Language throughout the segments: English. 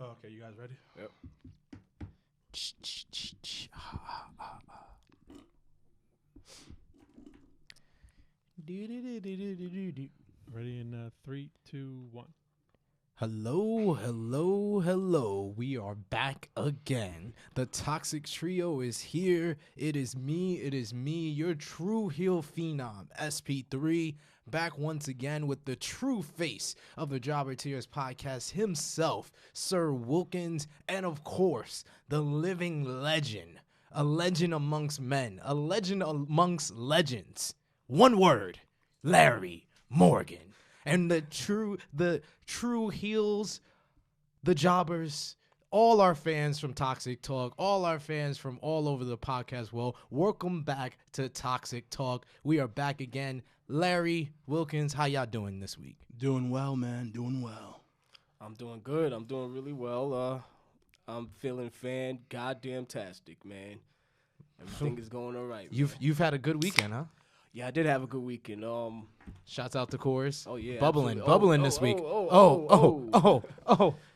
Oh, okay, you guys ready? Yep. Ready in 3, 2, 1. Hello. We are back again. The Toxic Trio is here. It is me, your true heel phenom, SP3, back once again with the true face of the Jobber Tears podcast himself, Sir Wilkins, and of course, the living legend, a legend amongst men, a legend amongst legends. One word, Larry Morgan. And the true heels, the jobbers, all our fans from Toxic Talk, all our fans from all over the podcast world, welcome back to Toxic Talk. We are back again. Larry, Wilkins, how y'all doing this week? Doing well, man. Doing well. I'm doing good. I'm doing really well. I'm feeling goddamn-tastic, man. Everything is going all right. You've had a good weekend, huh? Yeah, I did have a good weekend. Shouts out to Coors. Oh yeah, bubbling absolutely. this week.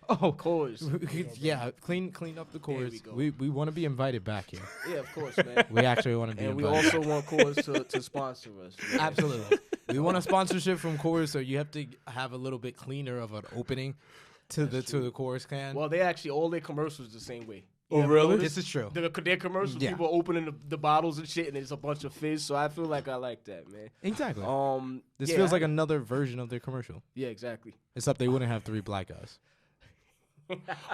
Coors. Yeah, clean up the Coors. We want to be invited back here. Yeah, of course, man. We actually want to be and invited. we also want Coors to sponsor us. Man. Absolutely. We want a sponsorship from Coors, so you have to have a little bit cleaner of an opening to the Coors can. Well, they actually all their commercials the same way. Oh, really? This is true. Their commercials, Yeah. people opening the bottles and shit, and it's a bunch of fizz. So I feel like I like that, man. Exactly. This yeah, feels like another version of their commercial. Yeah, exactly. Except they wouldn't have 3 black guys.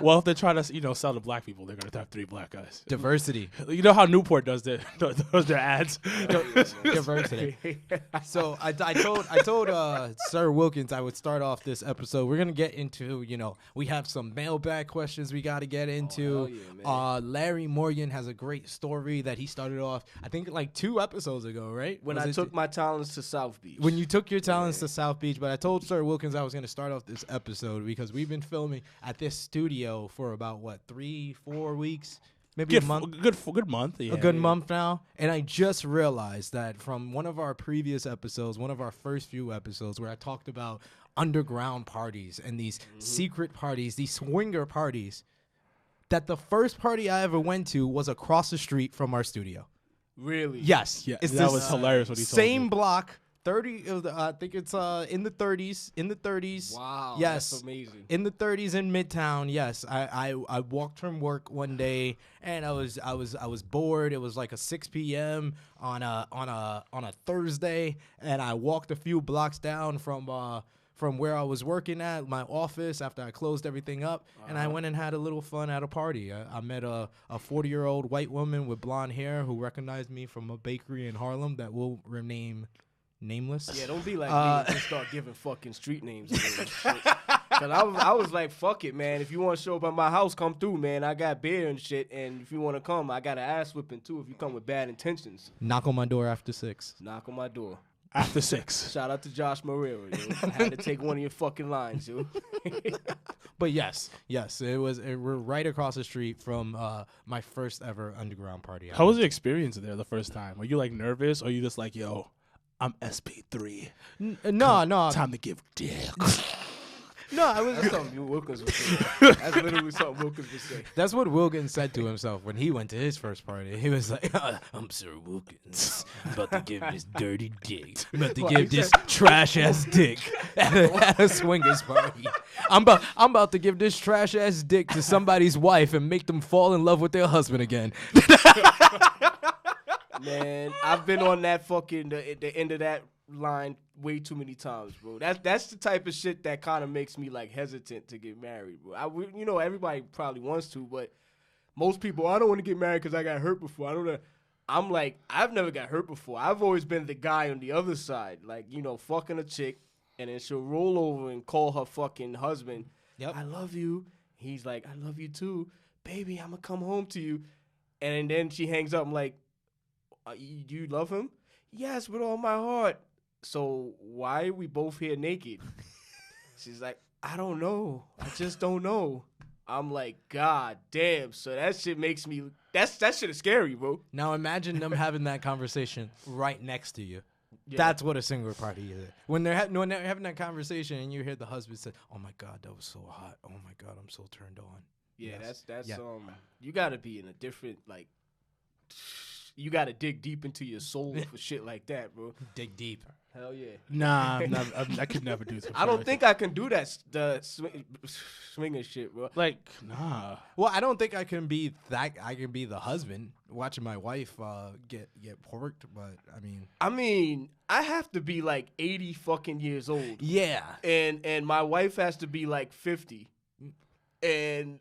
Well, if they try to, sell to black people, they're gonna have 3 black guys. Diversity. You know how Newport does their ads. Diversity. So I told Sir Wilkins I would start off this episode. We're gonna get into, we have some mailbag questions we got to get into. hell yeah, Larry Morgan has a great story that he started off, I think, like 2 episodes ago, right? When I took my talents to South Beach. When you took your talents to South Beach, but I told Sir Wilkins I was going to start off this episode because we've been filming at this studio for about 3-4 weeks, maybe a month. Good month. Yeah. A good month now. And I just realized that from one of our previous episodes, one of our first few episodes where I talked about underground parties and these secret parties, these swinger parties, that the first party I ever went to was across the street from our studio. Really? Yes. Yeah, It's that this was hilarious what he told same me. block. 30, I think it's in the 30s. Wow. Yes. That's amazing. In the 30s in Midtown. Yes. I walked from work one day and I was bored. It was like a 6 p.m. on a Thursday, and I walked a few blocks down from where I was working at my office after I closed everything up, and I went and had a little fun at a party. I met a 40-year-old white woman with blonde hair who recognized me from a bakery in Harlem that will remain nameless. Yeah, don't be like me and just start giving fucking street names. Cause I was like, fuck it, man. If you want to show up at my house, come through, man. I got beer and shit, and if you want to come, I got an ass whipping too. If you come with bad intentions, Knock on my door after 6. knock on my door. After 6. Shout out to Josh Morero, yo. I had to take one of your fucking lines, yo. But yes, we're right across the street from my first ever underground party. How was the experience there the first time? Were you nervous, or you just like, yo, I'm SP3. No. Time to give dick. No, I was. That's something Wilkins would say. That's literally something Wilkins would say. That's what Wilkins said to himself when he went to his first party. He was like, I'm Sir Wilkins. I'm about to give this dirty dick. I'm about to give this trash-ass dick at a swingers party. I'm about to give this trash-ass dick to somebody's wife and make them fall in love with their husband again. Man, I've been on that fucking the end of that line way too many times, bro. That's the type of shit that kind of makes me hesitant to get married, bro. Everybody probably wants to, but most people, I don't want to get married because I got hurt before. I don't know. I'm like, I've never got hurt before. I've always been the guy on the other side, fucking a chick, and then she'll roll over and call her fucking husband. Yep. I love you. He's like, I love you too, baby. I'm gonna come home to you, and then she hangs up. I'm like, you love him? Yes, with all my heart. So why are we both here naked? She's like, I don't know. I just don't know. I'm like, God damn. So that shit makes me, that shit is scary, bro. Now imagine them having that conversation right next to you. Yeah. That's what a swinger party is. When they're having that conversation and you hear the husband say, "Oh my God, that was so hot. Oh my God, I'm so turned on." Yeah, Yes. that's Yeah. you gotta be in a different like. You gotta dig deep into your soul for shit like that, bro. Dig deep. Hell yeah. Nah, I could never do that. I don't think I can do that. The swinging shit, bro. Like, nah. Well, I don't think I can be that. I can be the husband watching my wife get porked, but I mean, I have to be like 80 fucking years old, yeah. and my wife has to be like 50, and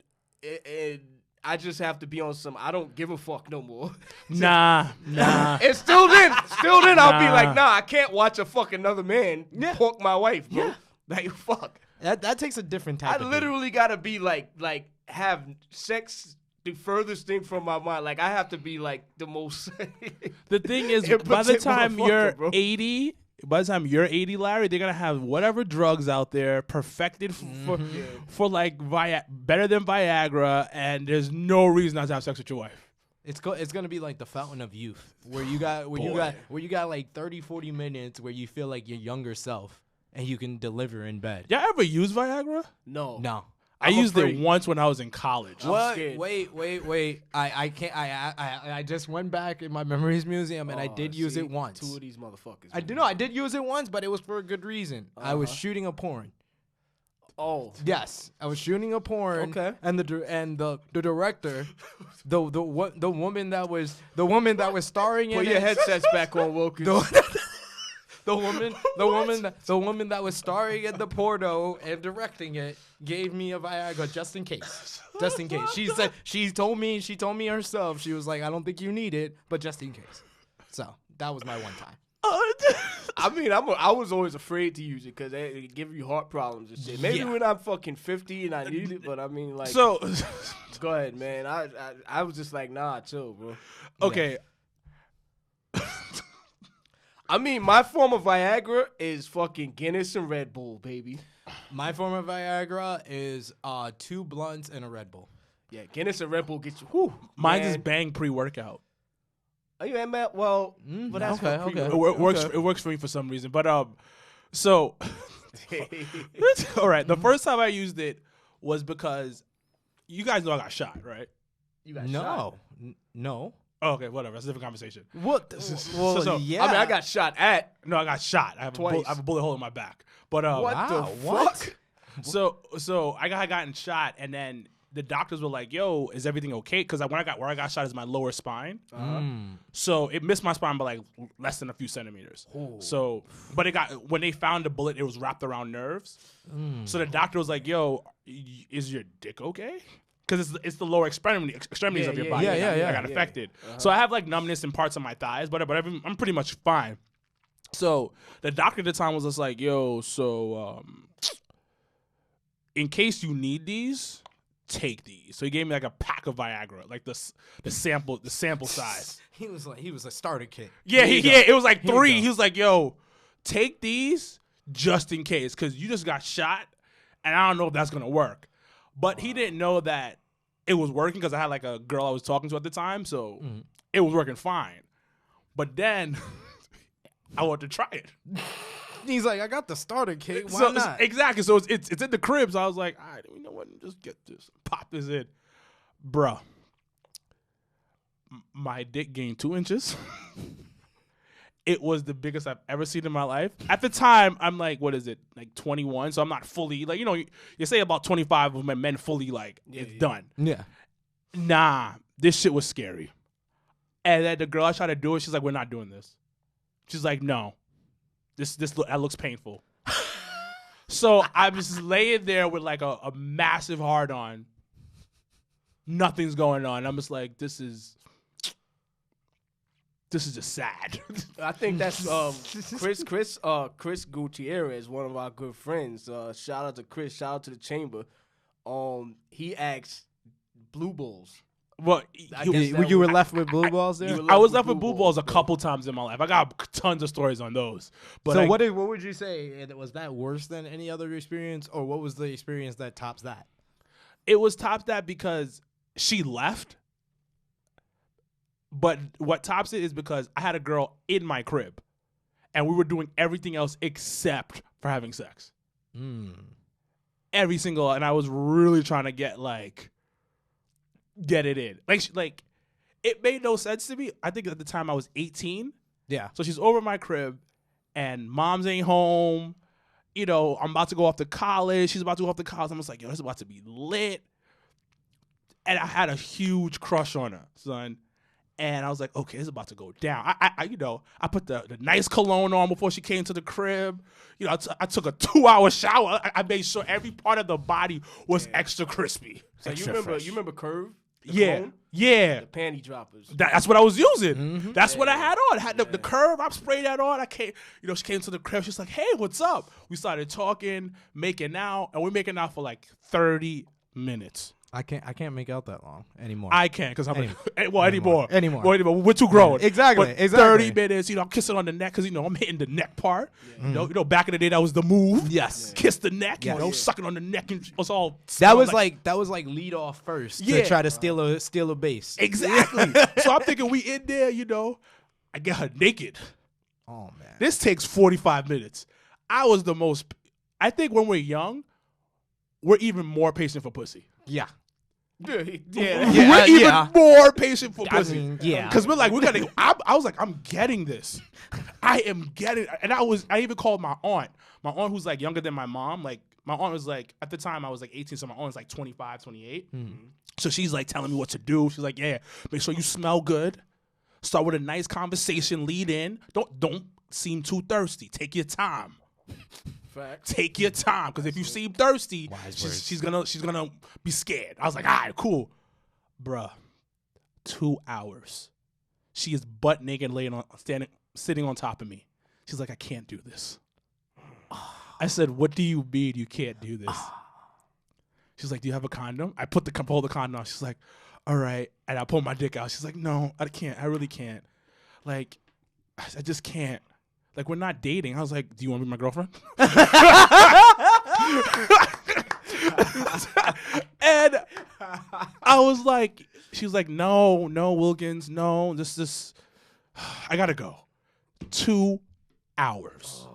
I just have to be on some. I don't give a fuck no more. Nah. And still then, I'll be Nah. like, nah, I can't watch a fucking another man pork my wife, bro. Yeah. Like, fuck. That takes a different type. I of literally gotta be like have sex the furthest thing from my mind. Like, I have to be like the most. The thing is, by the impotent time motherfucker, you're bro. 80, Larry, they're gonna have whatever drugs out there perfected for like better than Viagra, and there's no reason not to have sex with your wife. It's gonna be like the fountain of youth, where you got like 30, 40 minutes where you feel like your younger self and you can deliver in bed. Y'all ever use Viagra? No. I I'm used afraid. it once when I was in college. I'm scared. Wait. I can't. I just went back in my memories museum and I did use it once. Two of these motherfuckers. I do know. I did use it once, but it was for a good reason. I was shooting a porn. Oh. Yes, I was shooting a porn. Okay. And the director, the woman that was starring in Put it. your headsets back on, Wilkins. The woman that was starring in the porno and directing it gave me a Viagra just in case. Just in case. She told me herself. She was like, I don't think you need it, but just in case. So that was my one time. I mean, I was always afraid to use it because it give you heart problems and shit. Maybe when I'm fucking 50 and I need it, but I mean, like, So, go ahead, man. I was just like, nah, chill, bro. okay. I mean, my form of Viagra is fucking Guinness and Red Bull, baby. My form of Viagra is 2 blunts and a Red Bull. Yeah, Guinness and Red Bull get you. Whew, Mine's man. is Bang pre-workout. Are you man? Well, but that's okay, for okay. pre-workout. It works for me for some reason. But so all right. The first time I used it was because you guys know I got shot, right? You got shot. No. Oh, okay, whatever. That's a different conversation. What? Well, So- yeah. I mean, I got shot at. No, I got shot. I have Twice. I have a bullet hole in my back. But What the fuck? So I got gotten shot, and then the doctors were like, "Yo, is everything okay?" Because where I got shot is my lower spine. So it missed my spine by like less than a few centimeters. So, but when they found the bullet, it was wrapped around nerves. So the doctor was like, "Yo, is your dick okay?" Because it's the lower extremities of your body. yeah, I got affected. So I have like numbness in parts of my thighs, but I'm pretty much fine. So the doctor at the time was just like, "Yo, so in case you need these, take these." So he gave me like a pack of Viagra, like the sample size. He was a starter kit. Yeah, it was like Here you 3. go. He was like, "Yo, take these just in case, because you just got shot, and I don't know if that's gonna work." But he didn't know that it was working because I had like a girl I was talking to at the time, so it was working fine. But then I wanted to try it. He's like, I got the starter kit. Why So not? exactly. So it's in the crib. So I was like, all right, you know what? Just get this, pop this in, bruh. My dick gained 2 inches. It was the biggest I've ever seen in my life. At the time, I'm like, what is it, like 21? So I'm not fully, like, you say about 25 of my men fully, like, it's done. Yeah. Nah, this shit was scary. And then the girl I tried to do it, she's like, we're not doing this. She's like, no, that looks painful. So I was just laying there with like a massive hard on. Nothing's going on. I'm just like, this is just sad. I think that's Chris Gutierrez, one of our good friends. Shout out to Chris. Shout out to the chamber. He asked Blue Bulls. Well, I guess that You were was- left with blue balls there. I was left with blue balls a couple times in my life. I got tons of stories on those. But So what would you say? Was that worse than any other experience, or what was the experience that tops that? it was tops that because she left. But what tops it is because I had a girl in my crib. and we were doing everything else except for having sex. Every single, and I was really trying to get it in. Like it made no sense to me. I think at the time I was 18. Yeah. So she's over at my crib, and mom's ain't home. You know, I'm about to go off to college. She's about to go off to college. I'm just like, yo, this is about to be lit. And I had a huge crush on her, son. And I was like, okay, this is about to go down. I put the nice cologne on before she came to the crib. You know, I took a 2-hour shower. I made sure every part of the body was extra crispy. So Extra you remember Curve? Yeah. Cologne? Yeah. The panty droppers. That's what I was using. That's what I had on. I had the Curve. I sprayed that on. She came to the crib. She's like, hey, what's up? We started talking, making out, and we're making out for like 30 minutes. I can't make out that long anymore. I can't because I'm Anymore. We're too grown. Exactly. But 30 minutes, I'm kissing on the neck because I'm hitting the neck part. You know, back in the day that was the move. Yes. Kiss the neck. Yes. Sucking on the neck and it was all. That was like lead off first Yeah. to try to steal a base. Exactly. So I'm thinking we in there. I get her naked. Oh man. This takes 45 minutes. I think when we're young, we're even more patient for pussy. Yeah. We're even more patient for pussy. Because we're gonna. I was like, I'm getting this. I am getting. And I even called my aunt. My aunt who's like younger than my mom. Like my aunt was like, at the time I was like 18, so my aunt was like 25, 28. So she's like telling me what to do. She's like, yeah, make sure you smell good. Start with a nice conversation. Lead in. Don't seem too thirsty. Take your time. Fact. Take your time, because if you seem thirsty, she's gonna be scared. I was like, all right, cool, bruh. 2 hours. She is butt naked, sitting on top of me. She's like, I can't do this. I said, what do you mean you can't do this? She's like, do you have a condom? I pull the condom on. She's like, all right, and I pull my dick out. She's like, no, I can't. I really can't. Like, I just can't. Like, we're not dating. I was like, do you want to be my girlfriend? And I was like, she was like, no, Wilkins, no, this, I gotta go. 2 hours.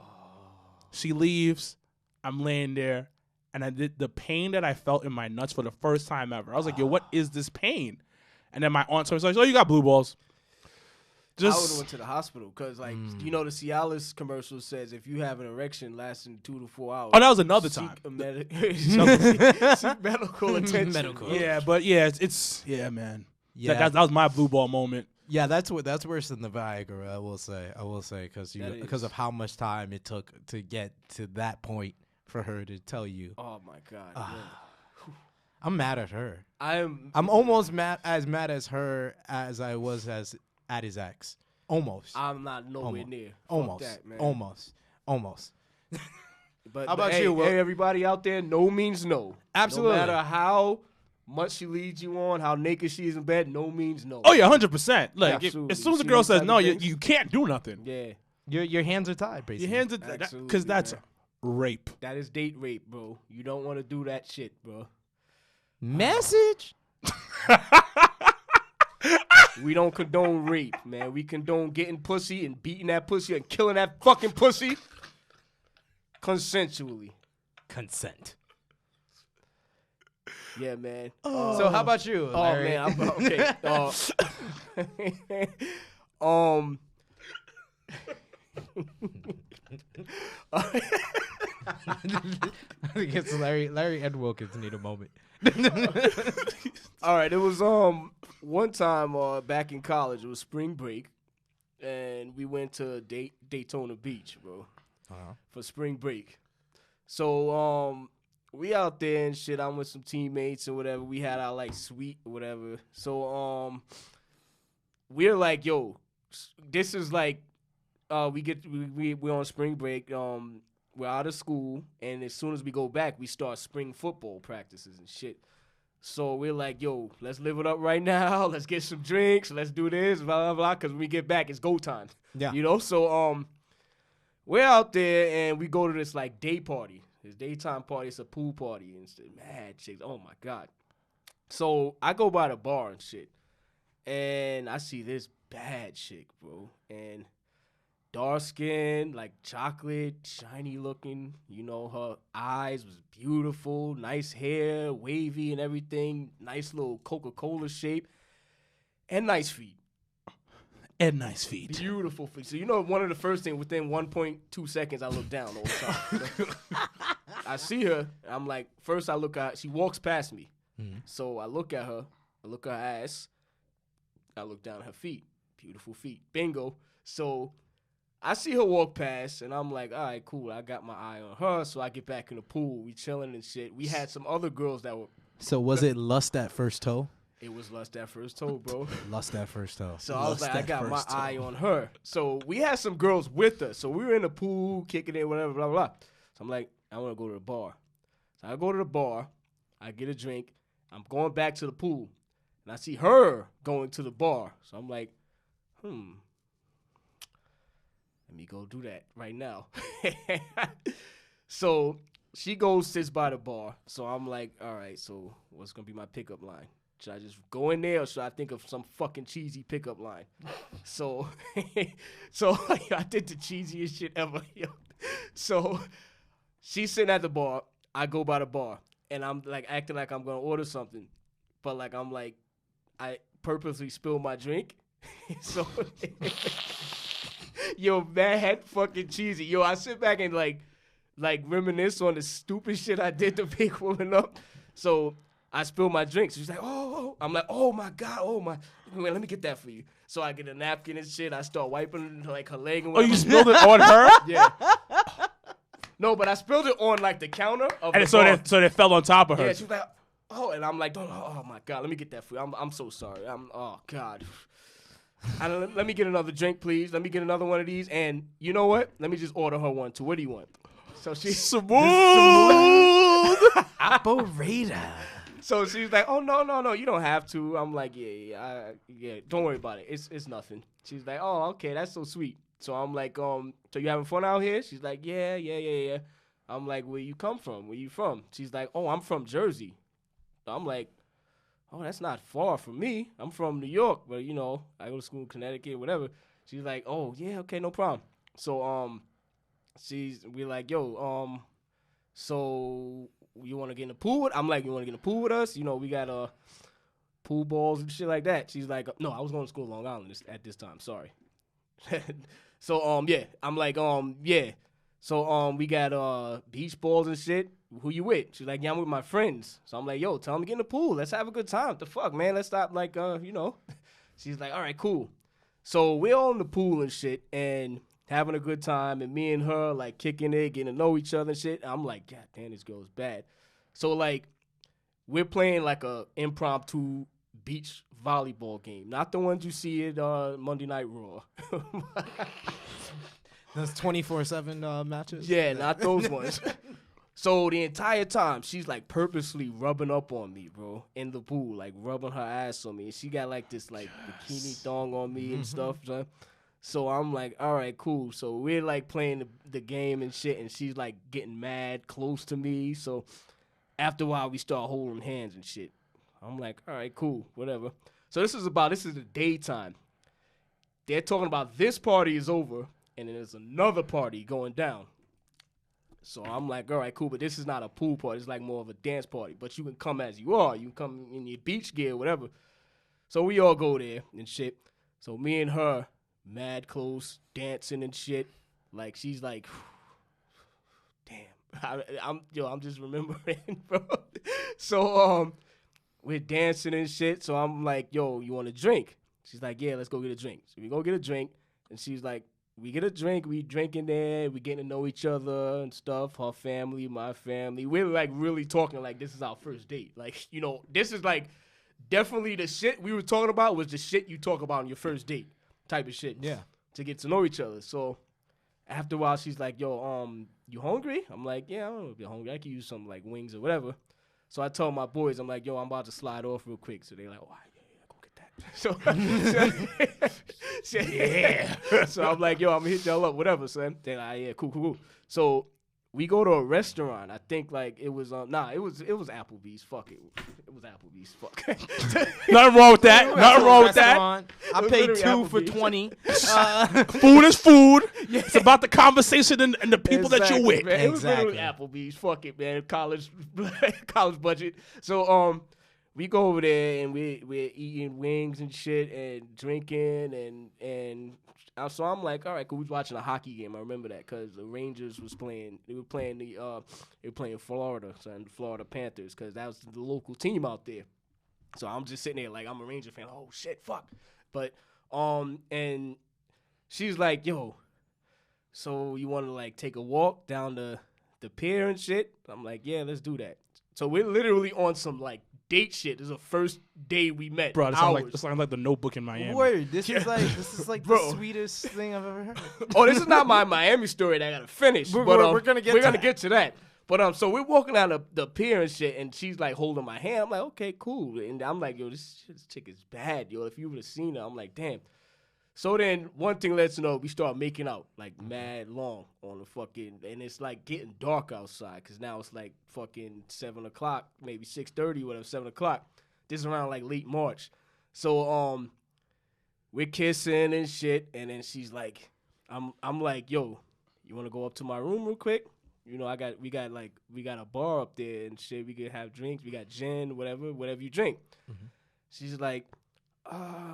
She leaves. I'm laying there. And I did the pain that I felt in my nuts for the first time ever. I was like, yo, what is this pain? And then my aunt told me, like, oh, you got blue balls. I would have went to the hospital because, like, the Cialis commercial says if you have an erection lasting 2 to 4 hours. Oh, that was another time. Seek medical attention. Yeah, but yeah, it's man. Yeah, that was my blue ball moment. Yeah, that's worse than the Viagra. I will say because of how much time it took to get to that point for her to tell you. Oh my God. I'm mad at her. I'm almost mad as her as I was at his ex. Almost. I'm not nowhere near. Almost. Fuck that, man. Almost. But how about hey, you, Will? Hey, everybody out there, no means no. Absolutely. No matter how much she leads you on, how naked she is in bed, no means no. Oh yeah, 100%. Like Absolutely. as soon as a See girl those says type no, of you things? you can't do nothing. Yeah. Your hands are tied, basically. Your hands are Absolutely, because that's man. rape. That is date rape, bro. You don't want to do that shit, bro. Message. We don't condone rape, man. We condone getting pussy and beating that pussy and killing that fucking pussy consensually. Consent. Yeah, man. So how about you, Oh Larry? man, okay. I guess Larry and Wilkins need a moment. All right, it was one time back in college. It was spring break, and we went to Daytona Beach, bro, for spring break. So we out there and shit. I'm with some teammates or whatever. We had our like suite or whatever. So we're like, yo, this is like we're on spring break. We're out of school, and as soon as we go back, we start spring football practices and shit. So we're like, yo, let's live it up right now. Let's get some drinks. Let's do this, blah, blah, blah, because when we get back, it's go time. Yeah. You know? So we're out there, and we go to this, like, day party. This daytime party. It's a pool party. And it's mad chicks. Oh, my God. So I go by the bar and shit, and I see this bad chick, bro. And dark skin, like chocolate, shiny looking. You know, her eyes was beautiful, nice hair, wavy and everything. Nice little Coca-Cola shape, and nice feet. And nice feet. Beautiful feet. So you know, one of the first things within 1.2 seconds, I look down all the time. I see her. I'm like, first I look at her. She walks past me. So I look at her. I look at her ass. I look down at her feet. Beautiful feet. Bingo. So I see her walk past, and I'm like, all right, cool. I got my eye on her, so I get back in the pool. We chilling and shit. We had some other girls that were. So was it lust at first toe? It was lust at first toe, bro. Lust at first toe. So I was like, I got my eye on her. So we had some girls with us. So we were in the pool, kicking it, whatever, blah, blah. So I'm like, I want to go to the bar. So I go to the bar. I get a drink. I'm going back to the pool. And I see her going to the bar. So I'm like, let me go do that right now. So she goes, sits by the bar. So I'm like, all right, so what's going to be my pickup line? Should I just go in there or should I think of some fucking cheesy pickup line? So I did the cheesiest shit ever. So she's sitting at the bar. I go by the bar. And I'm like acting like I'm going to order something. But like I'm like, I purposely spilled my drink. So, yo, that had fucking cheesy. Yo, I sit back and like reminisce on the stupid shit I did to pick woman up. So I spilled my drink. So she's like, oh. I'm like, oh my God, oh my. Wait, let me get that for you. So I get a napkin and shit. I start wiping like her leg and whatever. Oh, you spilled it on her? Yeah. No, but I spilled it on like the counter of And the so bar. so they fell on top of her. Yeah, she was like, oh, and I'm like, oh my God, let me get that for you. I'm so sorry. Oh God. Let me get another drink, please. Let me get another one of these. And you know what? Let me just order her one too. What do you want? So she Smooth. Operator. So she's like, oh no, you don't have to. I'm like, yeah, don't worry about it. It's nothing. She's like, oh, okay, that's so sweet. So I'm like, so you having fun out here? She's like, yeah. I'm like, where you come from? Where you from? She's like, oh, I'm from Jersey. So I'm like, oh, that's not far from me. I'm from New York, but you know, I go to school in Connecticut, whatever. She's like, oh yeah, okay, no problem. So we're like, yo, so you want to get in the pool? I'm like, you want to get in the pool with us? You know, we got pool balls and shit like that. She's like, no, I was going to school in Long Island at this time. Sorry. So yeah, I'm like, yeah. So we got beach balls and shit. Who you with? She's like, yeah, I'm with my friends. So I'm like, yo, tell them to get in the pool. Let's have a good time. The fuck, man? Let's stop like you know. She's like, all right, cool. So we're all in the pool and shit and having a good time, and me and her like kicking it, getting to know each other and shit. I'm like, God damn, this girl's bad. So like we're playing like a impromptu beach volleyball game. Not the ones you see at Monday Night Raw. Those 24/7 matches? Yeah, not those ones. So the entire time, she's like purposely rubbing up on me, bro, in the pool, like rubbing her ass on me. And she got like this like bikini thong on me and stuff. So I'm like, all right, cool. So we're like playing the game and shit, and she's like getting mad close to me. So after a while, we start holding hands and shit. I'm like, all right, cool, whatever. So this is the daytime. They're talking about this party is over, and then there's another party going down. So I'm like, all right, cool, but this is not a pool party. It's like more of a dance party. But you can come as you are. You can come in your beach gear, whatever. So we all go there and shit. So me and her, mad close, dancing and shit. Like, she's like, damn. I'm just remembering, bro. So we're dancing and shit. So I'm like, yo, you want a drink? She's like, yeah, let's go get a drink. So we go get a drink. And she's like, we get a drink, we drinking there, we getting to know each other and stuff, her family, my family. We're like really talking like this is our first date. Like, you know, this is like definitely the shit we were talking about was the shit you talk about on your first date type of shit. Yeah. To get to know each other. So after a while, she's like, yo, you hungry? I'm like, yeah, I don't know if you're hungry. I could use some like wings or whatever. So I told my boys, I'm like, yo, I'm about to slide off real quick. So they're like, oh, so yeah. So I'm like, yo, I'm gonna hit y'all up, whatever, son. They're like, yeah, cool. So we go to a restaurant. I think like it was it was Applebee's. Fuck it. It was Applebee's. Fuck. Nothing wrong with that. Nothing wrong with that. I paid 2 for 20. Food is food. Yeah. It's about the conversation and the people that you're with. Man. It was literally Applebee's. Fuck it, man. College budget. So we go over there and we're eating wings and shit and drinking and so I'm like, all right, cool. We was watching a hockey game. I remember that because the Rangers was playing. They were playing Florida, son, the Florida Panthers, because that was the local team out there. So I'm just sitting there like I'm a Ranger fan. Oh shit, fuck. But and she's like, yo, so you want to like take a walk down the pier and shit? I'm like, yeah, let's do that. So we're literally on some like date shit. This is the first day we met. Bro, it sounds like the Notebook in Miami. Word, this is like the sweetest thing I've ever heard. Oh, this is not my Miami story that I gotta finish. We're gonna get to that. But so we're walking down the pier and shit, and she's like holding my hand. I'm like, okay, cool. And I'm like, yo, this chick is bad, yo. If you would have seen her, I'm like, damn. So then one thing lets you know, we start making out like mad long on the fucking, and it's like getting dark outside because now it's like fucking 7 o'clock, maybe 6:30, whatever, 7 o'clock. This is around like late March. So we're kissing and shit, and then she's like, I'm like, yo, you want to go up to my room real quick? You know, we got a bar up there and shit. We could have drinks. We got gin, whatever you drink. Mm-hmm. She's like,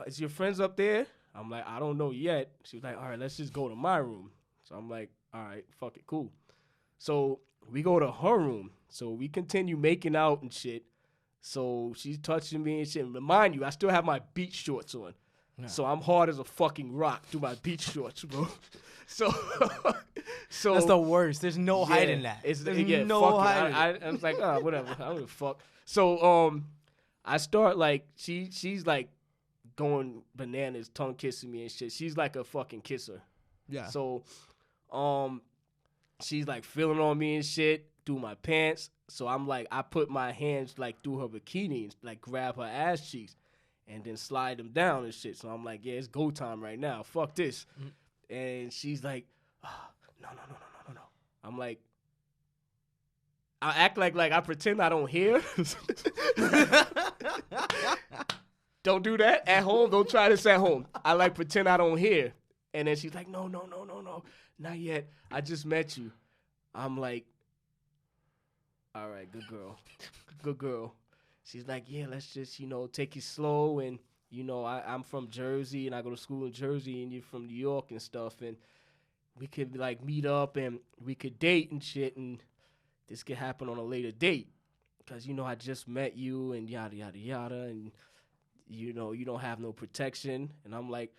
is your friends up there? I'm like, I don't know yet. She was like, all right, let's just go to my room. So I'm like, all right, fuck it, cool. So we go to her room. So we continue making out and shit. So she's touching me and shit. And mind you, I still have my beach shorts on. Yeah. So I'm hard as a fucking rock through my beach shorts, bro. So that's the worst. There's no hiding that. There's no hiding. I was like, whatever. I don't give a fuck. So I start like she's like going bananas, tongue kissing me and shit. She's like a fucking kisser. Yeah. So she's like feeling on me and shit through my pants. So I'm like, I put my hands like through her bikini and like grab her ass cheeks and then slide them down and shit. So I'm like, yeah, it's go time right now. Fuck this. Mm-hmm. And she's like, no. I'm like, I act like I pretend I don't hear. Don't do that at home. Don't try this at home. I like pretend I don't hear. And then she's like, no, not yet. I just met you. I'm like, all right, good girl. She's like, yeah, let's just, take it slow. And, I'm from Jersey and I go to school in Jersey and you're from New York and stuff. And we could like meet up and we could date and shit. And this could happen on a later date. Because, I just met you and yada, yada, yada. And, you don't have no protection. And I'm like,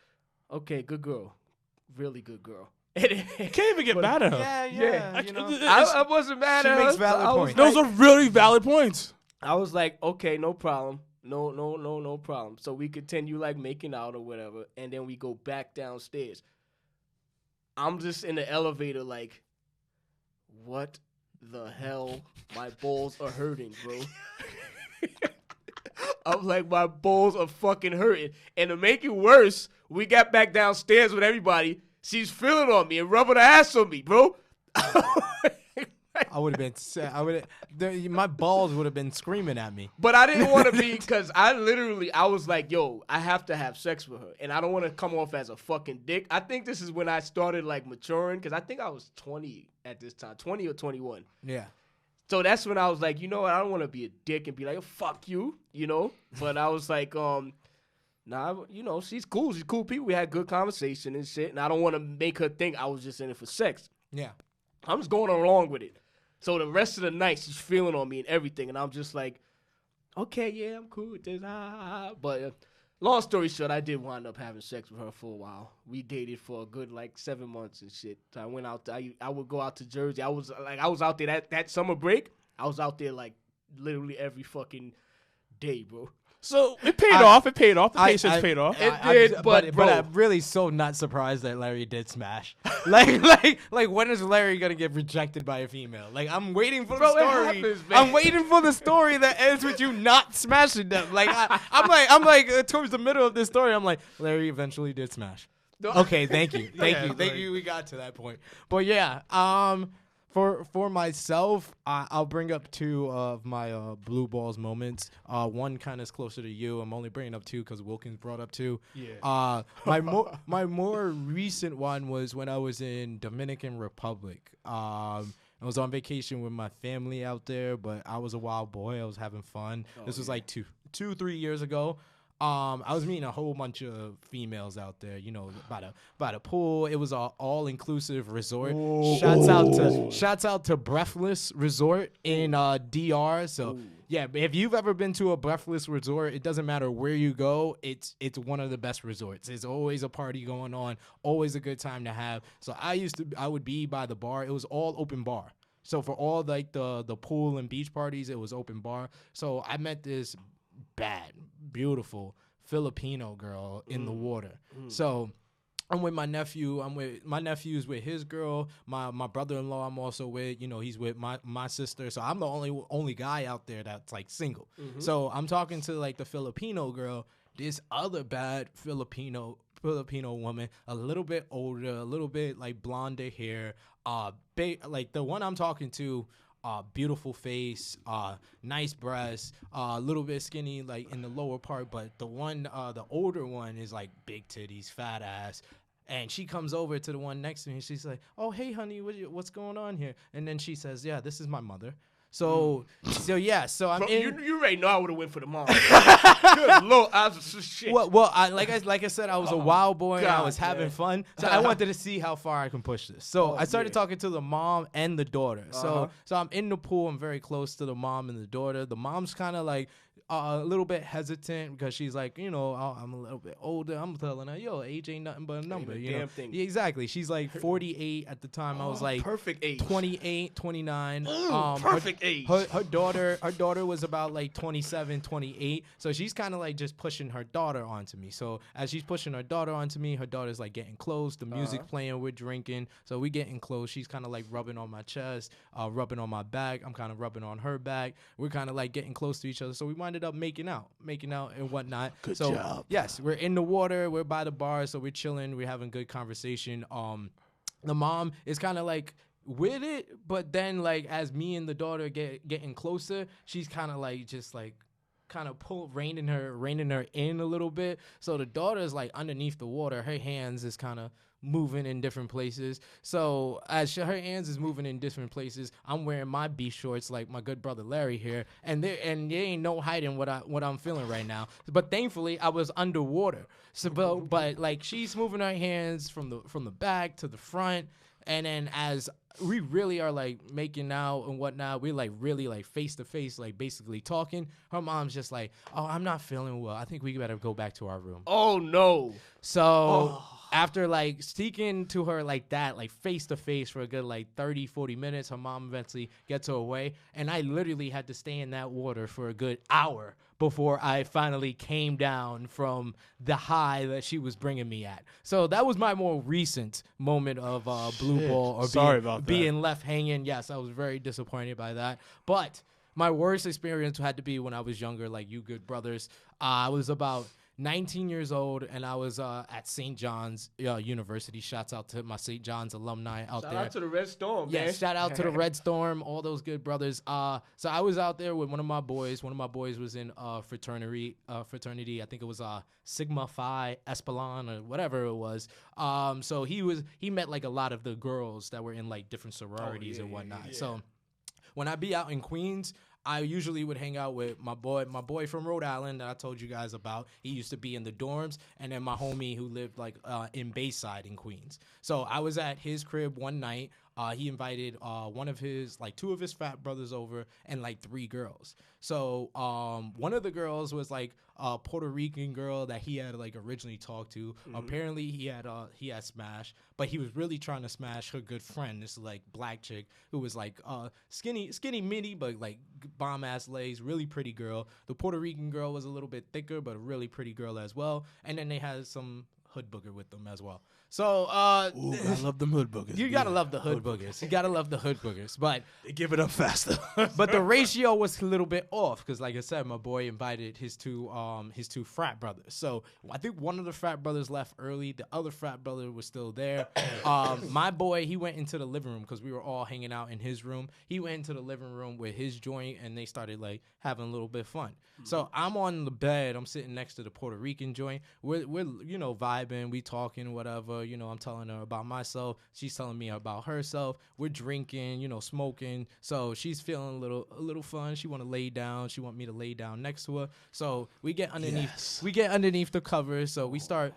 okay, good girl. Really good girl. Can't even get mad at her. Yeah. I wasn't mad at her. She makes valid points. Those are really valid points. I was like, okay, no problem. No problem. So we continue like making out or whatever. And then we go back downstairs. I'm just in the elevator like, what the hell? My balls are hurting, bro. I'm like, my balls are fucking hurting. And to make it worse, we got back downstairs with everybody. She's feeling on me and rubbing her ass on me, bro. I would have been sad. My balls would have been screaming at me. But I didn't want to be, because I was like, yo, I have to have sex with her. And I don't want to come off as a fucking dick. I think this is when I started like maturing, because I think I was 20 at this time, 20 or 21. Yeah. So that's when I was like, you know what? I don't want to be a dick and be like, oh, fuck you, But I was like, nah, she's cool. She's cool people. We had good conversation and shit. And I don't want to make her think I was just in it for sex. Yeah. I'm just going along with it. So the rest of the night, she's feeling on me and everything. And I'm just like, okay, yeah, I'm cool with this. But long story short, I did wind up having sex with her for a while. We dated for a good, 7 months and shit. So I went out. I would go out to Jersey. I was out there that summer break. I was out there, literally every fucking day, bro. So it paid off. It paid off. The patience paid off. It did, but I'm really so not surprised that Larry did smash. like when is Larry gonna get rejected by a female? Like I'm waiting for the story. Happens, man. I'm waiting for the story that ends with you not smashing them. Like I'm like towards the middle of this story. I'm like Larry eventually did smash. Okay, thank you. We got to that point. But yeah, for myself, I'll bring up two of my blue balls moments. One kind of is closer to you. I'm only bringing up two because Wilkins brought up two. Yeah. My more recent one was when I was in Dominican Republic. I was on vacation with my family out there, but I was a wild boy. I was having fun. This was like 3 years ago. I was meeting a whole bunch of females out there, you know, by the pool. It was an all-inclusive resort. Shouts out to Breathless Resort in DR. So yeah, if you've ever been to a Breathless Resort, it doesn't matter where you go. It's one of the best resorts. There's always a party going on, always a good time to have. So I would be by the bar. It was all open bar. So for all like the pool and beach parties, it was open bar. So I met this beautiful Filipino girl in the water. So I'm with my nephew. My nephew's with his girl. My brother-in-law I'm also with. You know, he's with my sister. So I'm the only guy out there that's like single. So I'm talking to like the Filipino girl. This other bad Filipino woman, a little bit older, a little bit like blonder hair. Like the one I'm talking to. Beautiful face, nice breasts, a little bit skinny like in the lower part, but the older one is like big titties, fat ass. And she comes over to the one next to me and she's like, "Oh, hey honey, what's going on here?" And then she says, "Yeah, this is my mother." So I'm Bro, in. you already know I would have went for the mom. Good Lord, I was just shit. Well, like I said, I was a wild boy and I was having fun. So I wanted to see how far I can push this. So I started talking to the mom and the daughter. So I'm in the pool. I'm very close to the mom and the daughter. The mom's kind of like a little bit hesitant because she's like, you know, I'm a little bit older. I'm telling her, yo, age ain't nothing but a number. Ain't a you know? damn thing. Yeah, exactly. She's like 48 at the time. I was like perfect age. 28, 29. Perfect age. Her daughter was about like 27, 28. So she's kind of like just pushing her daughter onto me. So as she's pushing her daughter onto me, her daughter's like getting close. The music playing, we're drinking. So we getting close. She's kind of like rubbing on my chest, rubbing on my back. I'm kind of rubbing on her back. We're kind of like getting close to each other. So we wind up making out and whatnot. Good so, job. Yes, we're in the water. We're by the bar. So we're chilling. We're having good conversation. The mom is kind of like with it, but then like as me and the daughter getting closer, she's kind of like just like kind of reining her in a little bit. So the daughter is like underneath the water. Her hands is kind of moving in different places. So as her hands is moving in different places, I'm wearing my beach shorts like my good brother Larry here, and there ain't no hiding what I'm feeling right now. But thankfully I was underwater. So but like she's moving her hands from the back to the front, and then as we really are like making out and whatnot, we're like really like face to face, like basically talking. Her mom's just like, "Oh, I'm not feeling well. I think we better go back to our room." Oh no. So after like speaking to her like that, like face to face for a good like 30, 40 minutes, her mom eventually gets her away. And I literally had to stay in that water for a good hour before I finally came down from the high that she was bringing me at. So that was my more recent moment of blue ball or being left hanging. Yes, I was very disappointed by that. But my worst experience had to be when I was younger, like you good brothers. I was about 19 years old, and I was at St. John's University. Shouts out to my St. John's alumni out there. Shout out to the Red Storm, man. Yeah, shout out to the Red Storm, all those good brothers. So I was out there with one of my boys. One of my boys was in fraternity. I think it was Sigma Phi Espelon or whatever it was. So he met like a lot of the girls that were in like different sororities and whatnot. Yeah. So when I be out in Queens, I usually would hang out with my boy from Rhode Island that I told you guys about. He used to be in the dorms, and then my homie who lived like in Bayside in Queens. So I was at his crib one night. He invited two of his fat brothers over and like 3 girls. So one of the girls was like a Puerto Rican girl that he had like originally talked to. Mm-hmm. Apparently he had smashed, but he was really trying to smash her good friend, this like black chick who was like skinny mini, but like bomb ass legs, really pretty girl. The Puerto Rican girl was a little bit thicker, but a really pretty girl as well. And then they had some hood booger with them as well. So Ooh, I love them hood boogers. you gotta love the hood boogers. You gotta love the hood boogers. But They give it up faster. but the ratio was a little bit off because, like I said, my boy invited his two frat brothers. So I think one of the frat brothers left early. The other frat brother was still there. My boy, he went into the living room because we were all hanging out in his room. He went into the living room with his joint, and they started like having a little bit of fun. So I'm on the bed. I'm sitting next to the Puerto Rican joint. We're vibing. We talking, whatever. I'm telling her about myself. She's telling me about herself. We're drinking, smoking. So she's feeling a little fun. She want to lay down. She want me to lay down next to her. So we get underneath. Yes. We get underneath the covers. So we start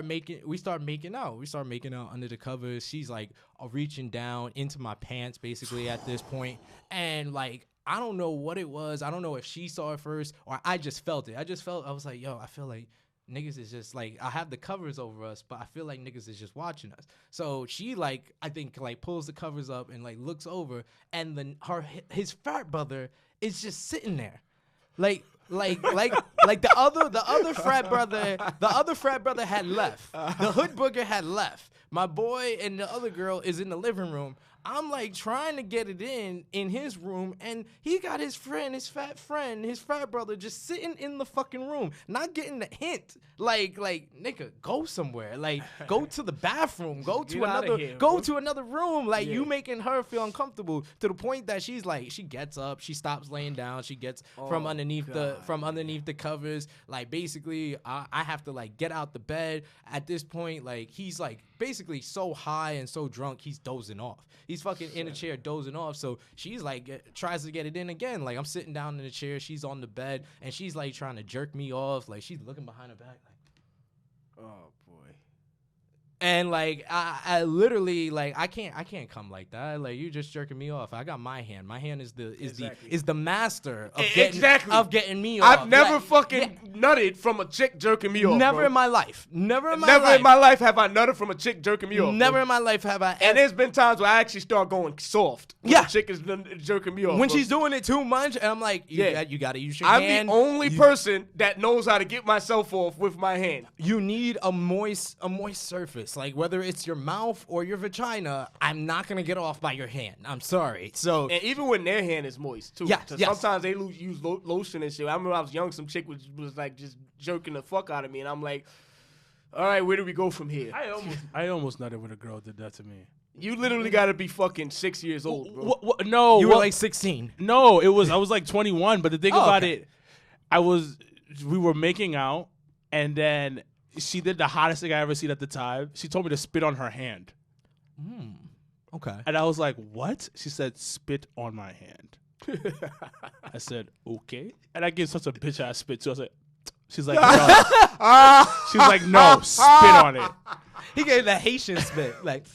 making out. We start making out under the covers. She's like reaching down into my pants basically at this point, and like. I don't know what it was. I don't know if she saw it first or I just felt it. I was like, yo, I feel like niggas is just like, I have the covers over us, but I feel like niggas is just watching us. So she I think pulls the covers up and like looks over, and then his frat brother is just sitting there. Like the other frat brother had left. The hood booger had left. My boy and the other girl is in the living room. I'm like trying to get it in his room, and he got his fat brother just sitting in the fucking room, not getting the hint. Like nigga, go somewhere. Like go to the bathroom. Go to another room. Like you making her feel uncomfortable to the point that she's like, she gets up, she stops laying down, she gets from underneath the covers. Like basically, I have to like get out the bed. At this point, like he's like basically so high and so drunk, he's dozing off. He's fucking in a chair dozing off. So she's like tries to get it in again. Like I'm sitting down in the chair, she's on the bed, and she's like trying to jerk me off. Like she's looking behind her back like, oh boy. And like I literally like I can't come like that. Like you just jerking me off. I got my hand. My hand is the master of getting me off. I've never nutted from a chick jerking me off. Never in my life. Never in my life have I nutted from a chick jerking me off. Never in my life have I. And there's been times where I actually start going soft. When a chick is jerking me off. When she's doing it too much, and I'm like, you gotta use your hand. I'm the only person that knows how to get myself off with my hand. You need a moist surface. Like whether it's your mouth or your vagina, I'm not gonna get off by your hand. I'm sorry. So and even when their hand is moist too. Yes. Sometimes they use lotion and shit. I remember when I was young, some chick was like just jerking the fuck out of me, and I'm like, all right, where do we go from here? I almost nutted when a girl did that to me. You literally got to be fucking 6 years old, bro. No, you were like 16. No, I was like 21. But the thing about it, we were making out, and then she did the hottest thing I ever seen at the time. She told me to spit on her hand. Okay. And I was like, what? She said, spit on my hand. I said, okay. And I gave such a bitch ass spit too. I was like, she's like, no. She's like, no, spit on it. He gave the Haitian spit, like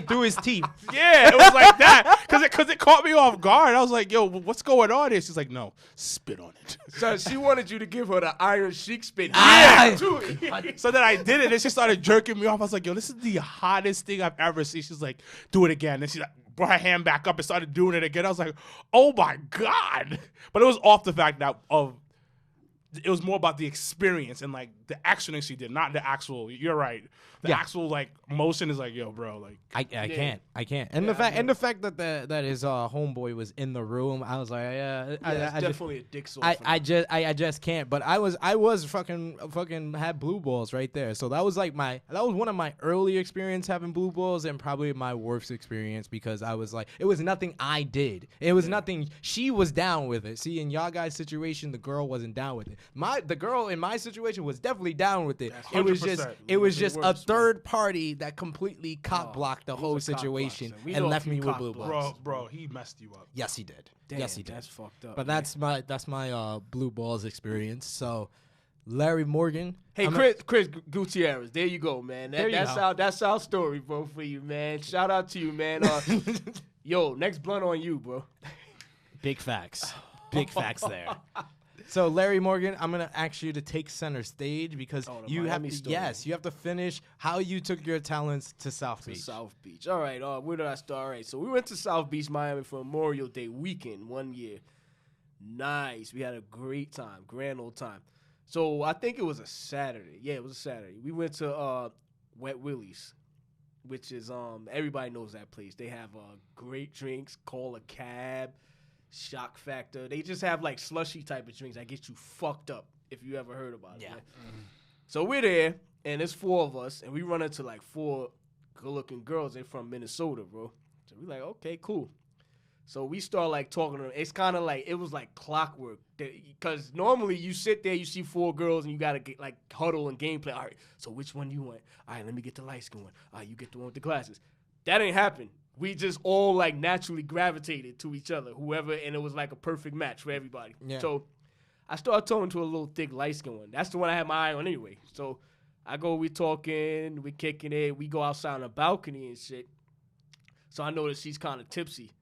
through his teeth. Yeah, it was like that. Because it caught me off guard. I was like, yo, what's going on here? She's like, no, spit on it. So she wanted you to give her the Iron Sheik spit. Yeah. So then I did it, and she started jerking me off. I was like, yo, this is the hottest thing I've ever seen. She's like, do it again. And she like, brought her hand back up and started doing it again. I was like, oh, my God. But it was off the fact that it was more about the experience and like the actioning she did, not the actual. You're right. The actual like motion is like, yo, bro, like I can't. And the fact that his homeboy was in the room, I was like, I definitely a dick soul. I just can't. But I was fucking had blue balls right there. So that was one of my early experience having blue balls, and probably my worst experience because I was like, it was nothing I did. It was nothing. She was down with it. See, in y'all guys' situation, the girl wasn't down with it. The girl in my situation was definitely down with it. It was just a third party that completely cock blocked the whole situation and left me with blue balls. Bro, he messed you up. Yes, he did. Damn, yes, he did. That's fucked up. But that's my blue balls experience. So, Larry Morgan. Hey, Chris Gutierrez, there you go, man. That's our story, bro, for you, man. Shout out to you, man. Yo, next blunt on you, bro. Big facts. Big facts there. So, Larry Morgan, I'm going to ask you to take center stage because you have to finish how you took your talents to South Beach. South Beach. All right. Where did I start? All right. So, we went to South Beach, Miami for Memorial Day weekend one year. Nice. We had a great time. Grand old time. So I think it was a Saturday. Yeah, it was a Saturday. We went to Wet Willie's, which is everybody knows that place. They have great drinks. Call a cab, Shock Factor. They just have like slushy type of drinks that get you fucked up if you ever heard about it. Yeah. So we're there, and it's 4 of us, and we run into like 4 good-looking girls. They're from Minnesota, bro. So we're like, okay, cool. So we start like talking to them. It's kind of like, it was like clockwork. Because normally you sit there, you see 4 girls, and you got to get like huddle and gameplay. All right, so which one you want? All right, let me get the light skin one. All right, you get the one with the glasses. That ain't happen. We just all like naturally gravitated to each other, whoever, and it was like a perfect match for everybody. Yeah. So I started talking to a little thick light skin one. That's the one I had my eye on anyway. So I go, we talking, we kicking it, we go outside on the balcony and shit. So I notice she's kind of tipsy.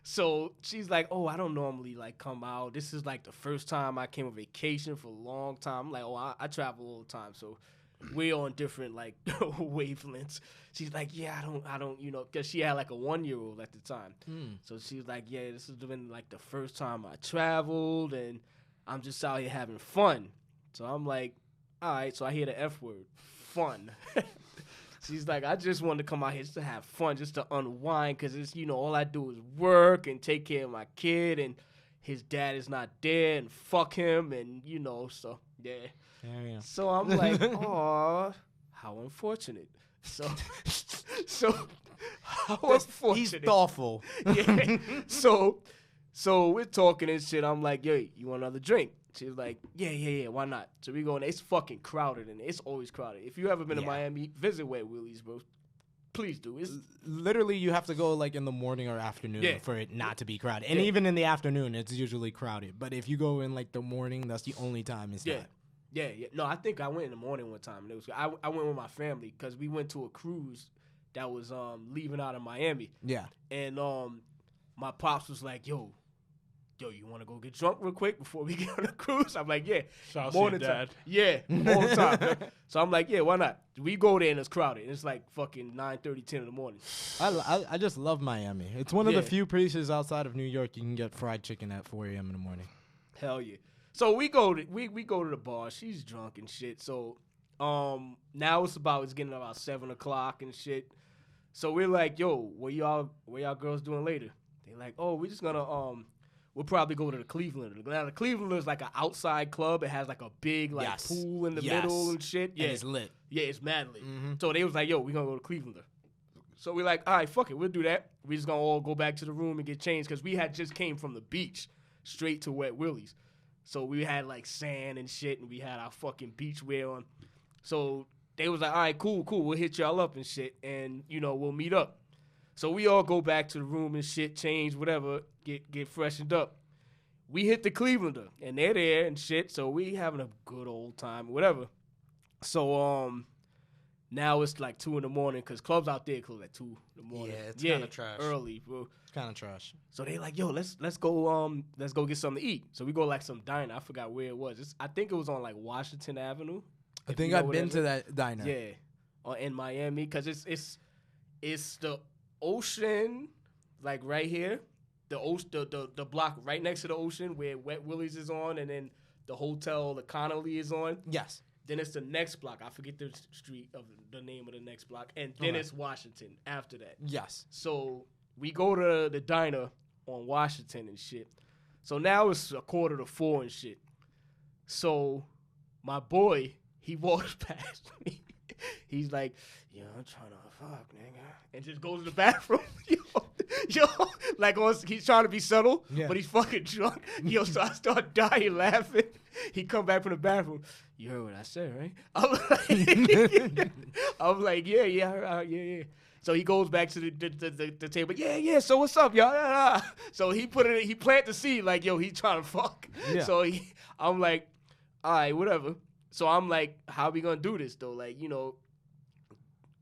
So she's like, oh, I don't normally like come out. This is like the first time I came on vacation for a long time. I'm like, oh, I travel all the time. So we're on different like wavelengths. She's like, yeah, I don't, you know, because she had like a 1-year-old at the time. So she's like, yeah, this has been like the first time I traveled and I'm just out here having fun. So I'm like, all right. So I hear the F word, fun. She's like, I just wanted to come out here just to have fun, just to unwind, because it's, you know, all I do is work and take care of my kid, and his dad is not there, and fuck him, and, you know, so, yeah. Yeah. So I'm like, aw, how unfortunate. So how unfortunate. He's thoughtful. Yeah. So we're talking and shit. I'm like, yo, you want another drink? She's like, yeah, why not? So we go in. It's fucking crowded, and it's always crowded. If you ever been to Miami, visit Wet Willie's, bro. Please do. It's literally, you have to go like in the morning or afternoon for it not to be crowded. And even in the afternoon, it's usually crowded. But if you go in like the morning, that's the only time it's not. Yeah. No, I think I went in the morning one time, and it was I went with my family because we went to a cruise that was leaving out of Miami. Yeah. And my pops was like, yo, you want to go get drunk real quick before we get on the cruise? I'm like, yeah. Shout out to your dad. Time. Yeah, all the time. So I'm like, yeah, why not? We go there and it's crowded. And it's like fucking 9:30, 10 in the morning. I just love Miami. It's one of the few places outside of New York you can get fried chicken at 4 a.m. in the morning. Hell yeah. So we go to the bar. She's drunk and shit. So now it's getting about 7 o'clock and shit. So we're like, yo, what y'all girls doing later? They're like, oh, we're just gonna we'll probably go to the Clevelander. Now, the Clevelander is like an outside club. It has like a big like pool in the middle and shit. Yeah, and it's lit. Yeah, it's mad lit. Mm-hmm. So they was like, yo, we're going to go to Clevelander. So we're like, all right, fuck it. We'll do that. We just going to all go back to the room and get changed because we had just came from the beach straight to Wet Willie's. So we had like sand and shit, and we had our fucking beach wear on. So they was like, all right, cool. We'll hit y'all up and shit, and, you know, we'll meet up. So we all go back to the room and shit, change, whatever, get freshened up. We hit the Clevelander, and they're there and shit, so we having a good old time, whatever. So now it's like 2 in the morning because clubs out there close at 2 in the morning. Yeah, it's kind of trash. Early, bro. It's kind of trash. So they like, yo, let's go get something to eat. So we go like some diner. I forgot where it was. I think it was on like Washington Avenue. I think I've been to that diner. Yeah, in Miami because it's the ocean like right here. The ocean, the block right next to the ocean where Wet Willie's is on, and then the hotel, the Connolly is on. Yes. Then it's the next block. I forget the street of the name of the next block, and then it's Washington after that. Yes. So we go to the diner on Washington and shit. So now it's 3:45 and shit. So my boy, he walks past me. He's like, yo, I'm trying to fuck, nigga. And just goes to the bathroom. Yo, like he's trying to be subtle, but he's fucking drunk. Yo, so I start dying laughing. He come back from the bathroom. You heard what I said, right? I'm like, yeah. So he goes back to the table. Yeah. So what's up, y'all? So he planted the seed like, yo, he trying to fuck. Yeah. So I'm like, all right, whatever. So I'm like, how we gonna do this though? Like, you know,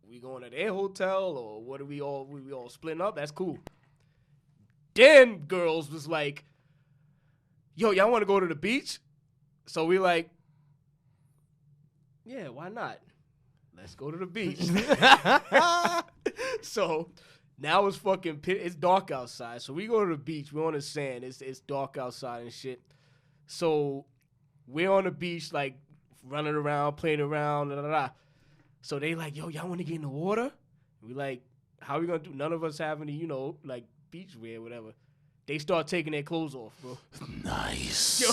we going to their hotel or what are we all splitting up? That's cool. Then girls was like, yo, y'all want to go to the beach? So we like, yeah, why not? Let's go to the beach. So now it's dark outside. So we go to the beach. We're on the sand. It's dark outside and shit. So we're on the beach, like, running around, playing around, da, da, da. So they like, yo, y'all want to get in the water? We like, how we going to do? None of us have any, you know, like, beach wear, whatever. They start taking their clothes off, bro. Nice.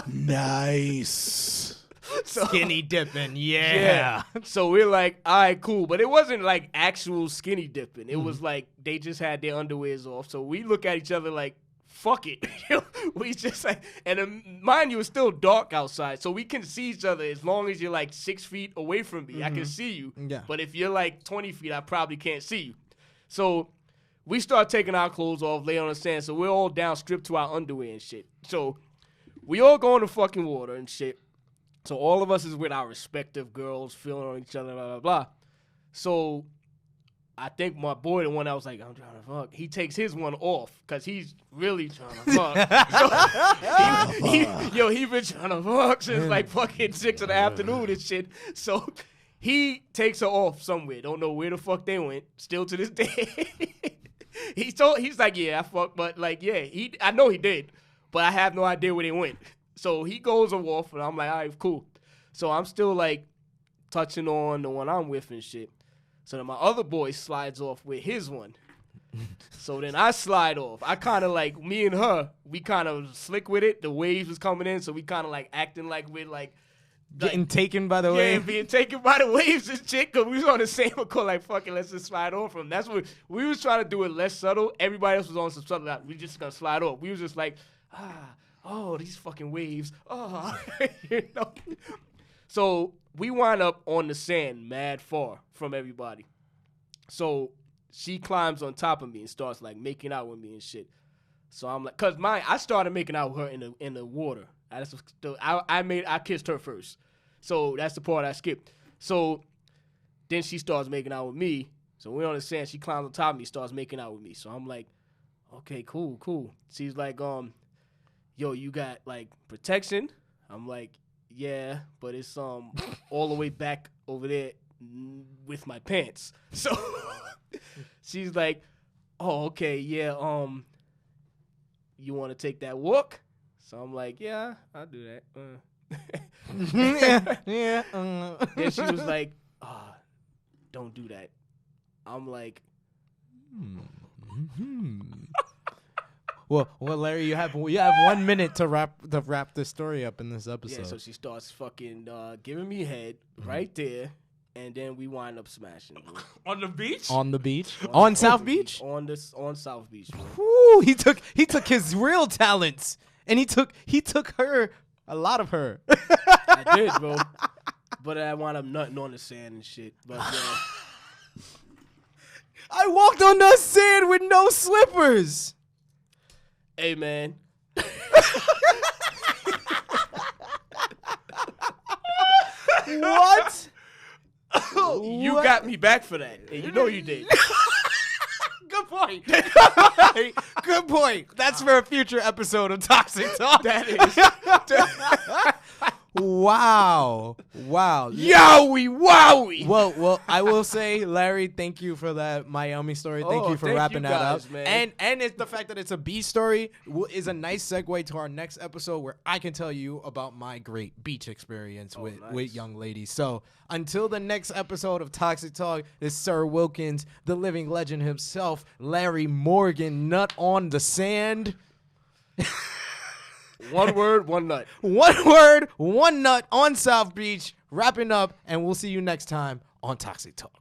Nice. So, Skinny dipping, yeah. So we're like, all right, cool. But it wasn't like actual skinny dipping. It was like they just had their underwears off. So we look at each other like, fuck it. We just like, and mind you, it's still dark outside. So we can see each other as long as you're like 6 feet away from me. I can see you. Yeah. But if you're like 20 feet, I probably can't see you. So we start taking our clothes off, lay on the sand. So we're all down, stripped to our underwear and shit. So we all go in the fucking water and shit. So all of us is with our respective girls, feeling on each other, blah, blah, blah. So I think my boy, the one that was like, I'm trying to fuck, he takes his one off because he's really trying to fuck. So he been trying to fuck since like fucking 6 in the afternoon and shit. So he takes her off somewhere. Don't know where the fuck they went. Still to this day. He's like, yeah, I fucked, but like, yeah, I know he did, but I have no idea where they went. So he goes off, and I'm like, all right, cool. So I'm still, like, touching on the one I'm with and shit. So then my other boy slides off with his one. So then I slide off. I kind of, like, me and her, we kind of slick with it. The waves was coming in, so we kind of, like, acting like we're, like... Getting taken by the yeah, wave. being taken by the waves and shit, because we was on the same accord, like, fuck it, let's just slide off from. That's what... We was trying to do it less subtle. Everybody else was on some subtle. Like, we just gonna slide off. We was just like, oh, these fucking waves. Oh, you know. So we wind up on the sand mad far from everybody. So she climbs on top of me and starts like making out with me and shit. So I'm like, cause I started making out with her in the water. I kissed her first. So that's the part I skipped. So then she starts making out with me. So we're on the sand. She climbs on top of me, starts making out with me. So I'm like, okay, cool. She's like, yo, you got like protection? I'm like, yeah, but it's all the way back over there with my pants. So she's like, oh, okay, yeah, you want to take that walk? So I'm like, yeah, I'll do that. yeah. Then she was like, don't do that. I'm like, Well, Larry, you have 1 minute to wrap this story up in this episode. Yeah, so she starts fucking giving me head right there, and then we wind up smashing. On the beach? On the beach? On South Beach? On South Beach. Woo, he took his real talents, and he took her, a lot of her. I did, bro. But I wound up nutting on the sand and shit. But I walked on the sand with no slippers. Hey, man. What? You got me back for that. And you know you did. Good point. Good point. That's for a future episode of Toxic Talk. That is. Wow. Yowie. Well, I will say, Larry, thank you for that Miami story. Thank you for wrapping that guys, up. Man. And it's the fact that it's a beach story is a nice segue to our next episode where I can tell you about my great beach experience with young ladies. So until the next episode of Toxic Talk, this Sir Wilkins, the living legend himself, Larry Morgan, nut on the sand. One word, one nut. One word, one nut on South Beach. Wrapping up, and we'll see you next time on Toxic Talk.